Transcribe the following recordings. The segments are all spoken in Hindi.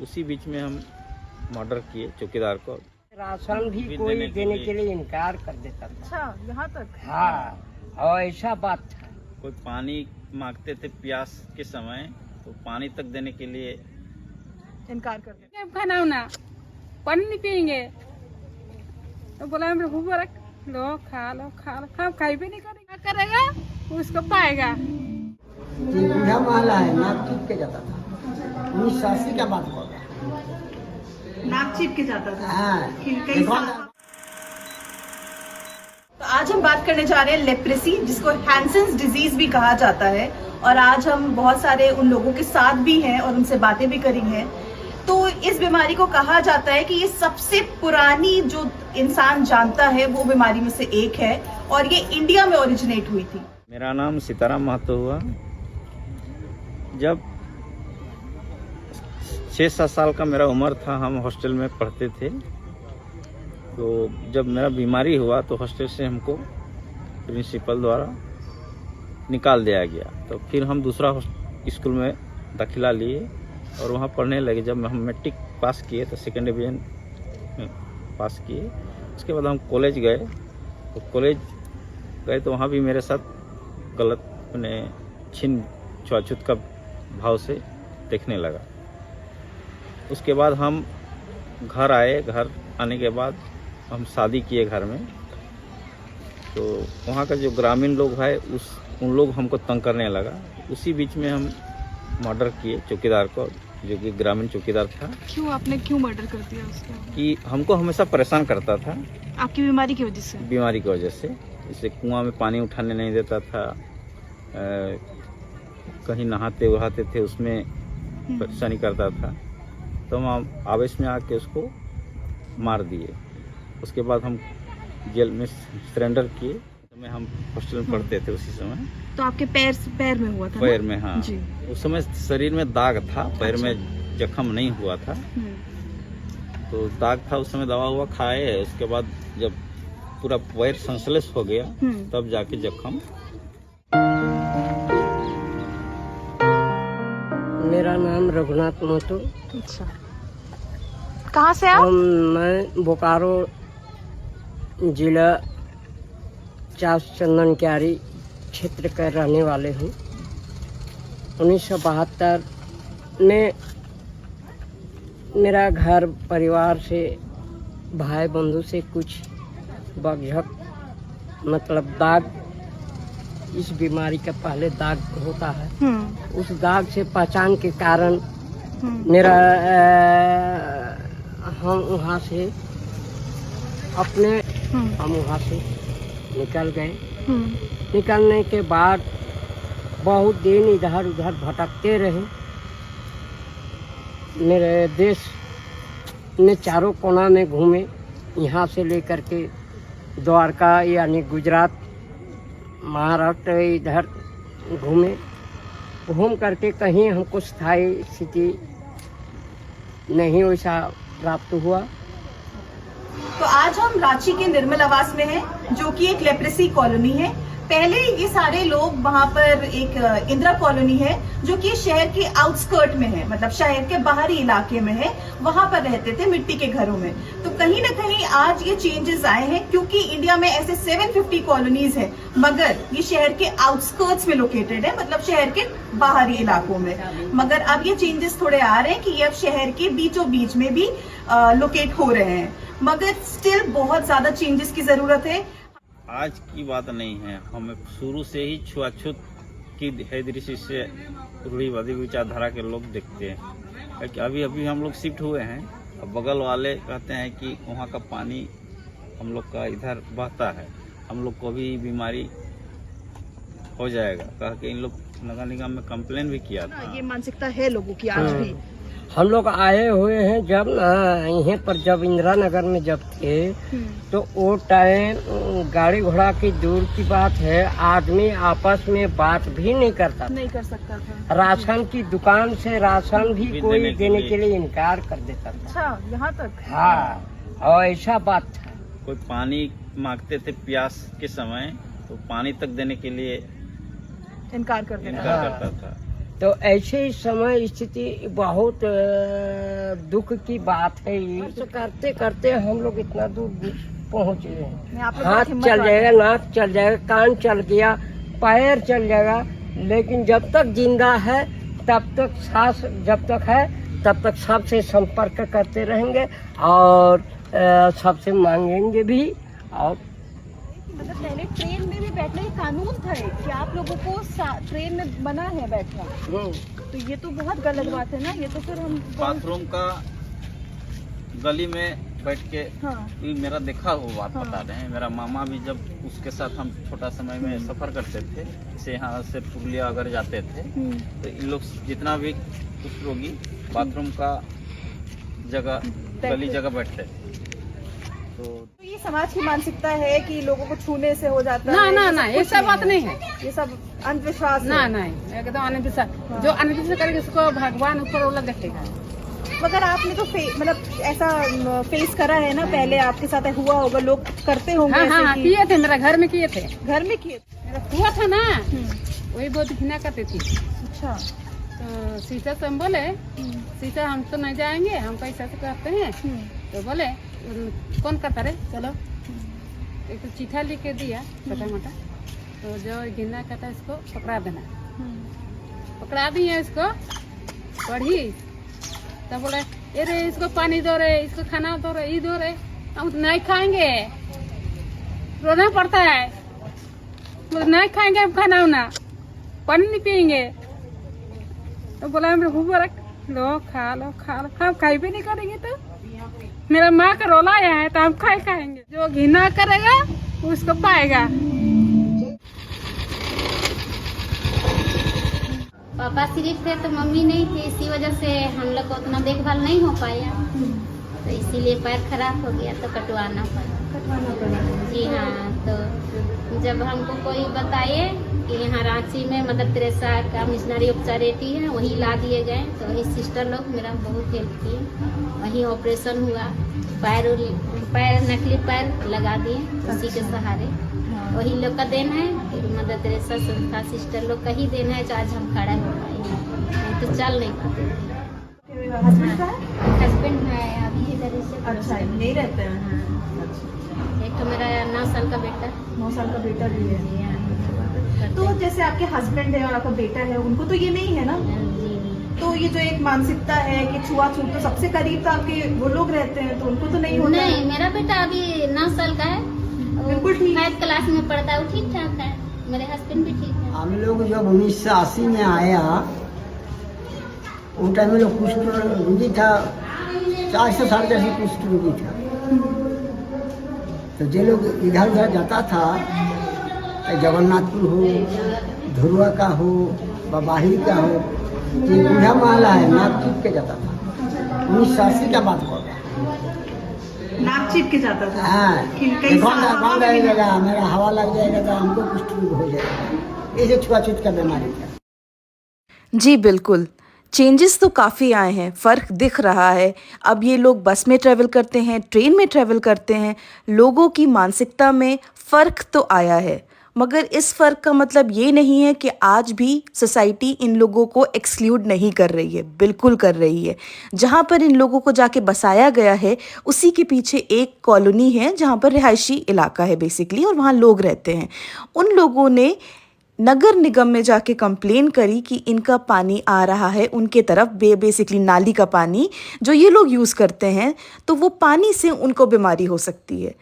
उसी बीच में हम मर्डर किए चौकीदार को। राशन भी कोई देने के लिए इनकार कर देता था। अच्छा, यहाँ तक? हाँ, और ऐसा बात था। कोई पानी मांगते थे प्यास के समय, तो पानी तक देने के लिए इनकार कर दिया। खाना उना पानी नहीं पियेंगे तो बोला हम भूख रख लो, खा लो खा लो, खा खाई भी नहीं करेगा, करेगा उसको पाएगा। 3 बीघा माला है, नाक चुप के जाता था। 1980 का बात होगा। नाक चीप के जाता था। हाँ, कई साल। तो आज हम बात करने जा रहे हैं लेप्रेसी, जिसको हैंसेंस डिजीज भी कहा जाता है। और आज हम बहुत सारे उन लोगों के साथ भी हैं और उनसे बातें भी करी हैं। तो इस बीमारी को कहा जाता है कि ये सबसे पुरानी जो इंसान जानता है वो बीमारी में से एक है, और ये इंडिया में ओरिजिनेट हुई थी। मेरा नाम सीताराम महतो हुआ। जब 6-7 साल का मेरा उम्र था, हम हॉस्टल में पढ़ते थे। तो जब मेरा बीमारी हुआ तो हॉस्टल से हमको प्रिंसिपल द्वारा निकाल दिया गया। तो फिर हम दूसरा स्कूल में दाखिला लिए और वहाँ पढ़ने लगे। जब हम मैट्रिक पास किए तो सेकेंड डिवीजन में पास किए। उसके बाद हम कॉलेज गए। तो कॉलेज गए तो वहाँ भी मेरे साथ गलत छीन छुआछूत का भाव से देखने लगा। उसके बाद हम घर आए। घर आने के बाद हम शादी किए घर में। तो वहाँ का जो ग्रामीण लोग है उन लोग हमको तंग करने लगा। उसी बीच में हम मर्डर किए चौकीदार को, जो कि ग्रामीण चौकीदार था। क्यों आपने मर्डर कर दिया उसको? कि हमको हमेशा परेशान करता था आपकी बीमारी की वजह से? बीमारी की वजह से। जैसे कुआं में पानी उठाने नहीं देता था, कहीं नहाते वहाते थे उसमें परेशानी करता था। तो हम आवेश में आके उसको मार दिए। उसके बाद हम जेल में सरेंडर किए। तो हम हॉस्टल में पढ़ते थे उसी समय। तो आपके पैर में हुआ था? पैर में, हाँ जी। उस समय शरीर में दाग था, पैर में जख्म नहीं हुआ था। तो दाग था, उस समय दवा हुआ खाए। उसके बाद जब पूरा पैर संश्लेष हो गया तब जाके जख्म। मेरा नाम रघुनाथ महतो। अच्छा, कहाँ से आप? मैं बोकारो जिला चास चंदन क्यारी क्षेत्र का रहने वाले हूँ। 1972 में मेरा घर परिवार से, भाई बंधु से कुछ बगझक मतलब दाग, इस बीमारी का पहले दाग होता है। उस दाग से पहचान के कारण मेरा हम वहाँ से निकल गए। निकलने के बाद बहुत दिन इधर उधर भटकते रहे। मेरे देश में चारों कोना में घूमे, यहाँ से लेकर के द्वारका यानी गुजरात, महाराष्ट्र, इधर घूमे। घूम करके कहीं हमको स्थायी स्थिति नहीं वैसा प्राप्त हुआ। तो आज हम रांची के निर्मल आवास में हैं, जो कि एक लेप्रेसी कॉलोनी है। पहले ये सारे लोग वहाँ पर एक इंदिरा कॉलोनी है, जो कि शहर के आउटस्कर्ट में है, मतलब शहर के बाहरी इलाके में है। वहाँ पर रहते थे मिट्टी के घरों में। तो कहीं ना कहीं आज ये चेंजेस आए हैं, क्योंकि इंडिया में ऐसे 750 कॉलोनीज है, मगर ये शहर के आउटस्कर्ट्स में लोकेटेड है, मतलब शहर के बाहरी इलाकों में। मगर अब ये चेंजेस थोड़े आ रहे हैं कि ये अब शहर के बीचों बीच में भी लोकेट हो रहे हैं, मगर स्टिल बहुत ज्यादा चेंजेस की जरूरत है। आज की बात नहीं है, हमें शुरू से ही छुआछूत की दृष्टि से रूढ़िवादी विचारधारा के लोग देखते हैं। अभी अभी हम लोग शिफ्ट हुए हैं। अब बगल वाले कहते हैं कि वहाँ का पानी हम लोग का इधर बहता है, हम लोग को भी बीमारी हो जाएगा कह के इन लोग नगर निगम में कंप्लेन भी किया था। ये मानसिकता है लोगों की आज भी। हम लोग आए हुए हैं जब यहीं पर, जब इंदिरा नगर में जब थे तो वो टाइम गाड़ी घोड़ा की दूर की बात है, आदमी आपस में बात भी नहीं करता, नहीं कर सकता था। राशन की दुकान से राशन भी कोई देने के लिए इनकार कर देता था। अच्छा, यहाँ तक? हाँ, और ऐसा बात था। कोई पानी मांगते थे प्यास के समय, तो पानी तक देने के लिए इनकार कर देना। इनकार करता था। तो ऐसे समय स्थिति बहुत दुख की बात है ये। तो करते करते हम लोग इतना दूर पहुँचे हैं। आप लोग हाथ बहुत हिम्मत चल वाले जाएगा, नाक चल जाएगा, कान चल गया, पैर चल जाएगा, लेकिन जब तक जिंदा है तब तक सांस जब तक है तब तक सबसे संपर्क करते रहेंगे और सबसे मांगेंगे भी। और मतलब पहले ट्रेन में भी बैठने का कानून था कि आप लोगों को ट्रेन में मना है बैठना, तो ये तो बहुत गलत बात है ना। ये तो फिर हम बाथरूम का गली में बैठ के हाँ ये मेरा देखा हुआ बात बता रहे हैं। मेरा मामा भी जब उसके साथ हम छोटा समय में सफर करते थे, जैसे यहाँ से पुरुलिया अगर जाते थे तो इन लोग जितना भी कुछ रोगी बाथरूम का जगह गली जगह बैठते थे। तो ये समाज की मानसिकता है कि लोगों को छूने से हो जाता ना है। ना ना, ये सब बात नहीं है। ये सब अंधविश्वास ना है। नहीं, एकदम अंधविश्वास। जो अंधविश्वास करेगा उसको भगवान ऊपर वाला देखेगा। मगर आपने तो मतलब ऐसा फेस करा है ना, पहले आपके साथ हुआ होगा, लोग करते होंगे हाँ ऐसे हाँ, कि- किए थे, मेरा घर में किए थे। घर में किए। मेरा हुआ था ना, वही बहुत घिना करती थी। अच्छा। तो सीता से हम बोले, सीता हम तो नहीं जाएंगे, हम कैसा से करते हैं। तो बोले कौन करता रे, चलो एक तो चिट्ठा लिख के दिया छोटा मोटा, तो जो घिना करता है इसको पकड़ा देना। पकड़ा दिए इसको, पढ़ी तो बोले ये रे इसको पानी दो रे, इसको खाना दो रे, ये दो रे, हम नहीं खाएंगे, रोना पड़ता है, बोले नहीं खाएंगे हम खाना उना, पानी नहीं पियेंगे। तो बोला हम भूख रख लो, खा लो खा लो, हम खाई भी नहीं करेंगे। तो मेरा माँ का रोला आया है तो हम खाएंगे। जो घिना करेगा उसको पाएगा। पापा सिर्फ थे तो मम्मी नहीं थी, इसी वजह से हम लोग को उतना देखभाल नहीं हो पाया, तो इसीलिए पैर खराब हो गया तो कटवाना पड़ा। जी हाँ, तो जब हमको कोई बताए कि यहाँ रांची में मदर तेरेसा का मिशनरी उपचारेटी है, वहीं ला दिए गए, तो वही सिस्टर लोग मेरा बहुत हेल्प किए, वहीं ऑपरेशन हुआ, पैर नकली पैर लगा दिए उसी के सहारे। वही लोग का देन है, मदर तेरेसा संस्था सिस्टर लोग का ही देन है, जो आज हम खड़ा हो पाए, नहीं तो चल नहीं पाते। हस्बैंड का है? हस्बैंड है अभी इधर से। अच्छा, नहीं रहते हैं। हाँ। एक तो मेरा 9 साल का बेटा। 9 साल का बेटा भी है। जी हाँ। तो जैसे आपके हस्बैंड है और आपका बेटा है, उनको तो ये नहीं है ना। जी। तो ये जो एक मानसिकता है कि छुआछूत, तो सबसे करीब तो आपके वो लोग रहते हैं, तो उनको तो नहीं होता। नहीं, मेरा बेटा अभी 9 साल का है, बिल्कुल ठीक। 5th क्लास में पढ़ता है, वो ठीक ठाक है। मेरे हस्बैंड भी ठीक है। हम लोग जब 1980 में आया, वो टाइम में लोग कुष्ठ रोगी था, 400 साल जैसी कुष्ठ रोगी था। तो जो लोग इधर उधर जाता था, जगन्नाथपुर हो, धुरुआ का हो, बबाही का हो, ये बूढ़ा माला है, नाक चिप के जाता था। 1980 का बात कर रहा है। नाक चिप के जाता था। हाँ, कई साल लगेगा, मेरा हवा लग जाएगा तो हमको कुष्ठ रोग हो जाएगा। ये जो छुआछूत का बीमारी था। जी बिल्कुल, चेंजेस तो काफ़ी आए हैं, फ़र्क दिख रहा है। अब ये लोग बस में ट्रैवल करते हैं, ट्रेन में ट्रैवल करते हैं, लोगों की मानसिकता में फ़र्क तो आया है, मगर इस फ़र्क का मतलब ये नहीं है कि आज भी सोसाइटी इन लोगों को एक्सक्लूड नहीं कर रही है, बिल्कुल कर रही है। जहाँ पर इन लोगों को जाके बसाया गया है, उसी के पीछे एक कॉलोनी है जहाँ पर रिहायशी इलाका है बेसिकली, और वहाँ लोग रहते हैं। उन लोगों ने नगर निगम में जाके कंप्लेन करी कि इनका पानी आ रहा है उनके तरफ, बेसिकली नाली का पानी जो ये लोग यूज़ करते हैं, तो वो पानी से उनको बीमारी हो सकती है।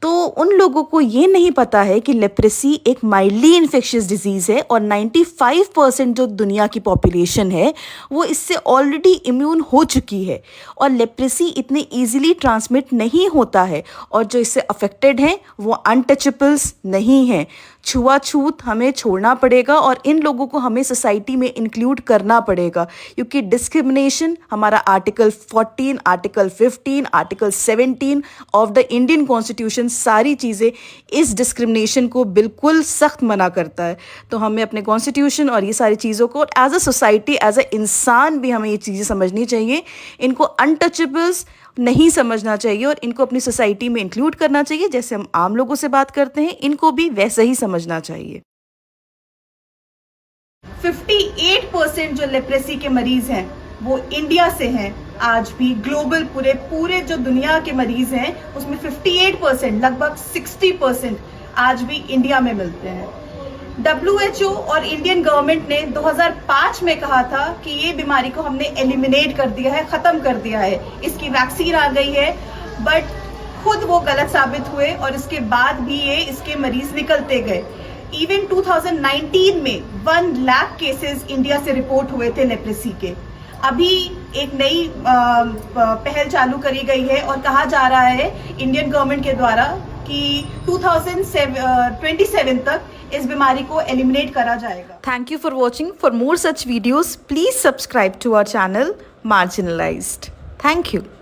तो उन लोगों को ये नहीं पता है कि लेप्रेसी एक माइल्डली इन्फेक्शियस डिजीज़ है और 95% जो दुनिया की पॉपुलेशन है वो इससे ऑलरेडी इम्यून हो चुकी है, और लेप्रेसी इतने ईजिली ट्रांसमिट नहीं होता है, और जो इससे अफेक्टेड हैं वो अनटचेबल्स नहीं हैं। छुआछूत हमें छोड़ना पड़ेगा और इन लोगों को हमें सोसाइटी में इंक्लूड करना पड़ेगा, क्योंकि डिस्क्रिमिनेशन हमारा article 14, article 15, article 17 of the Indian constitution, सारी चीज़ें इस डिस्क्रिमिनेशन को बिल्कुल सख्त मना करता है। तो हमें अपने कॉन्स्टिट्यूशन और ये सारी चीज़ों को as a society, as a इंसान भी हमें ये चीज़ें समझनी चाहिए। इनको अनटचेबल्स नहीं समझना चाहिए और इनको अपनी सोसाइटी में इंक्लूड करना चाहिए। जैसे हम आम लोगों से बात करते हैं, इनको भी वैसे ही समझना चाहिए। 58% जो लेप्रेसी के मरीज हैं वो इंडिया से हैं। आज भी ग्लोबल पूरे जो दुनिया के मरीज हैं उसमें 58%, लगभग 60% आज भी इंडिया में मिलते हैं। WHO और इंडियन गवर्नमेंट ने 2005 में कहा था कि ये बीमारी को हमने एलिमिनेट कर दिया है, खत्म कर दिया है, इसकी वैक्सीन आ गई है, बट खुद वो गलत साबित हुए और इसके बाद भी इसके मरीज निकलते गए। इवन 2019 में 1 लाख केसेस इंडिया से रिपोर्ट हुए थे लेप्रेसी के। अभी एक नई पहल चालू करी गई है और कहा जा रहा है इंडियन गवर्नमेंट के द्वारा कि 2027 तक इस बीमारी को एलिमिनेट करा जाएगा। Thank you for watching. For more such videos, please subscribe to our channel Marginalized. Thank you.